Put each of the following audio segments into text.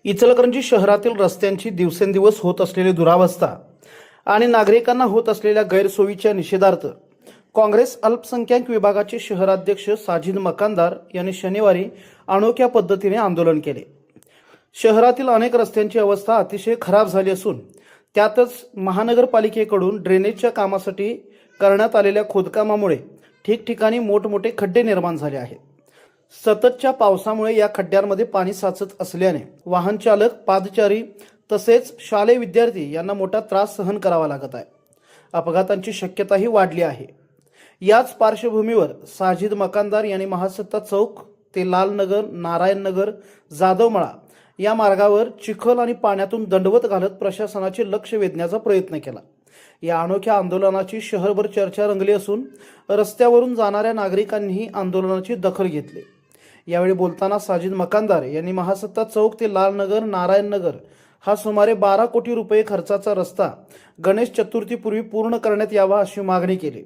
इचलकरंजी शहरातील रस्त्यांची दिवसेंदिवस होत असलेली दुरावस्था आणि नागरिकांना होत असलेल्या गैरसोयीच्या निषेधार्थ काँग्रेस अल्पसंख्याक विभागाचे शहराध्यक्ष साजिद मकानदार यांनी शनिवारी अनोख्या पद्धतीने आंदोलन केले। शहरातील अनेक रस्त्यांची अवस्था अतिशय खराब झाली असून त्यातच महानगरपालिकेकडून ड्रेनेजच्या कामासाठी करण्यात आलेल्या खोदकामामुळे ठिकठिकाणी मोठमोठे खड्डे निर्माण झाले आहेत। सततच्या पावसामुळे या खड्ड्यांमध्ये पाणी साचत असल्याने वाहन चालक, पादचारी तसेच शालेय विद्यार्थी यांना मोठा त्रास सहन करावा लागत आहे। अपघातांची शक्यताही वाढली आहे। याच पार्श्वभूमीवर साजिद मकानदार यांनी महासत्ता चौक ते लालनगर, नारायणनगर, जाधवमळा या मार्गावर चिखल आणि पाण्यातून दंडवत घालत प्रशासनाचे लक्ष वेधण्याचा प्रयत्न केला। या अनोख्या आंदोलनाची शहरभर चर्चा रंगली असून रस्त्यावरून जाणाऱ्या नागरिकांनीही आंदोलनाची दखल घेतली। यावेळी बोलताना साजिद मकानदार यांनी महासत्ता चौक ते लालनगर, नारायणनगर हा सुमारे 12 कोटी रुपये खर्चाचा रस्ता गणेश चतुर्थीपूर्वी पूर्ण करण्यात यावा अशी मागणी केली।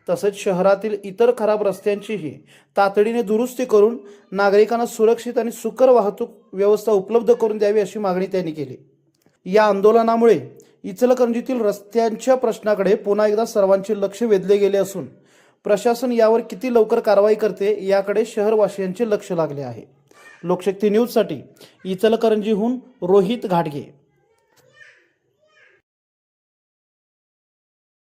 तसेच शहरातील इतर खराब रस्त्यांचीही तातडीने दुरुस्ती करून नागरिकांना सुरक्षित आणि सुकर वाहतूक व्यवस्था उपलब्ध करून द्यावी अशी मागणी त्यांनी केली। या आंदोलनामुळे इचलकरंजीतील रस्त्यांच्या प्रश्नाकडे पुन्हा एकदा सर्वांचे लक्ष वेधले गेले असून प्रशासन यावर किती लवकर कारवाई करते याकडे शहरवासियांचे लक्ष लागले आहे। लोकशक्ती न्यूजसाठी इचलकरंजीहून रोहित घाटगे।